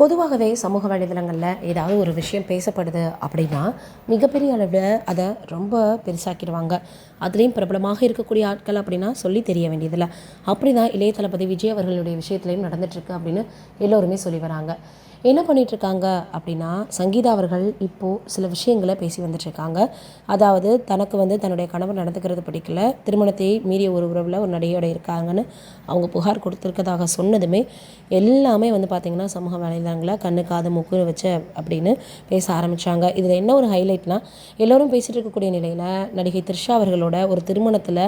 பொதுவாகவே சமூக வலைதளங்களில் ஏதாவது ஒரு விஷயம் பேசப்படுது அப்படின்னா மிகப்பெரிய அளவில் அதை ரொம்ப பெருசாக்கிடுவாங்க. அதுலேயும் பிரபலமாக இருக்கக்கூடிய ஆட்கள் அப்படின்னா சொல்லி தெரிய வேண்டியதில்லை. அப்படி தான் இளைய தளபதி விஜய் அவர்களுடைய விஷயத்துலையும் நடந்துட்டுருக்கு அப்படின்னு எல்லோருமே சொல்லி வராங்க. என்ன பண்ணிகிட்ருக்காங்க அப்படின்னா, சங்கீதா அவர்கள் இப்போது சில விஷயங்களை பேசி வந்துட்டுருக்காங்க. அதாவது தனக்கு தன்னுடைய கணவர் நடந்துக்கிறது பிடிக்கல, திருமணத்தை மீறிய ஒரு உறவில் ஒரு நடிகையோட இருக்காங்கன்னு அவங்க புகார் கொடுத்துருக்கதாக சொன்னதுமே எல்லாமே பார்த்திங்கன்னா சமூக வலைதளங்களில் கண்ணு காது மூக்கு வச்சு அப்படின்னு பேச ஆரம்பித்தாங்க. இதில் என்ன ஒரு ஹைலைட்னால், எல்லோரும் பேசிகிட்டு இருக்கக்கூடிய நிலையில் நடிகை த்ரிஷா அவர்களோட ஒரு திருமணத்தில்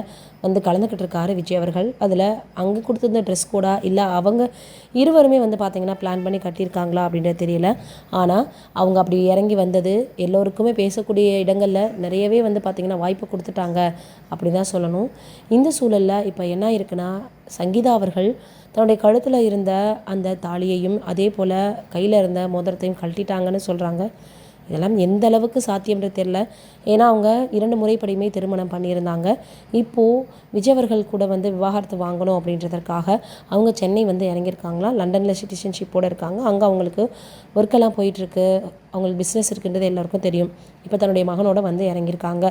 கலந்துக்கிட்டு இருக்காரு விஜய் அவர்கள். அதில் அங்கே கொடுத்துருந்த ட்ரெஸ் கோடா இல்லை அவங்க இருவருமே பார்த்திங்கன்னா பிளான் பண்ணி கட்டியிருக்காங்களா அப்படின்றது தெரியல. ஆனால் அவங்க அப்படி இறங்கி வந்தது எல்லோருக்குமே பேசக்கூடிய இடங்களில் நிறையவே பார்த்திங்கன்னா வாய்ப்பு கொடுத்துட்டாங்க அப்படி தான் சொல்லணும். இந்த சூழலில் இப்போ என்ன இருக்குன்னா, சங்கீதா அவர்கள் தன்னுடைய கழுத்தில் இருந்த அந்த தாலியையும் அதே போல் கையில் இருந்த மோதிரத்தையும் கழட்டிட்டாங்கன்னு சொல்கிறாங்க. இதெல்லாம் எந்த அளவுக்கு சாத்தியம்ன்றது தெரில. ஏன்னா அவங்க 2 முறைப்படியுமே திருமணம் பண்ணியிருந்தாங்க. இப்போது விஜய் அவர்கள் கூட விவாகரத்து வாங்கணும் அப்படின்றதற்காக அவங்க சென்னை இறங்கியிருக்காங்களாம். லண்டனில் சிட்டிசன்ஷிப்போடு இருக்காங்க. அங்கே அவங்களுக்கு ஒர்க்கெல்லாம் போயிட்டுருக்கு, அவங்களுக்கு பிஸ்னஸ் இருக்குன்றது எல்லாருக்கும் தெரியும். இப்போ தன்னுடைய மகனோட இறங்கியிருக்காங்க.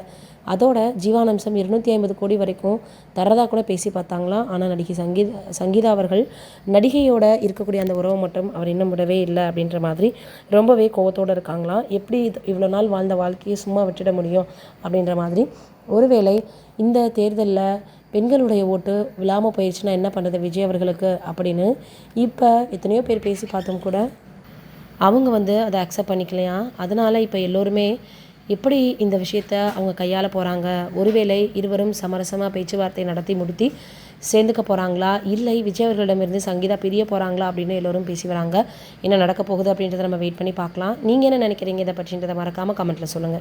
அதோட ஜீவானம்சம் 250 கோடி வரைக்கும் தரதாக கூட பேசி பார்த்தாங்களாம். ஆனால் நடிகை சங்கீதா அவர்கள் நடிகையோட இருக்கக்கூடிய அந்த உறவை மட்டும் அவர் இன்னும் விடவே இல்லை அப்படின்ற மாதிரி ரொம்பவே கோவத்தோடு இருக்காங்களாம். எப்படி இவ்வளோ நாள் வாழ்ந்த வாழ்க்கையை சும்மா விட்டுட முடியும் அப்படின்ற மாதிரி. ஒருவேளை இந்த தேர்தலில் பெண்களுடைய ஓட்டு விழாமல் போயிடுச்சுன்னா என்ன பண்ணுறது விஜய் அவர்களுக்கு அப்படின்னு இப்போ எத்தனையோ பேர் பேசி பார்த்தோம் கூட அவங்க அதை அக்செப்ட் பண்ணிக்கலையா. அதனால் இப்போ எல்லோருமே எப்படி இந்த விஷயத்த அவங்க கையாள போகிறாங்க, ஒருவேளை இருவரும் சமரசமாக பேச்சுவார்த்தை நடத்தி முடித்து சேர்ந்துக்க போகிறாங்களா, இல்லை விஜய் அவர்களிடமிருந்து சங்கீதா பிரிய போகிறாங்களா அப்படின்னு எல்லோரும் பேசி வராங்க. என்ன நடக்க போகுது அப்படின்றத நம்ம வெயிட் பண்ணி பார்க்கலாம். நீங்கள் என்ன நினைக்கிறீங்க இதை பற்றின்றதை மறக்காமல் கமெண்ட்டில் சொல்லுங்கள்.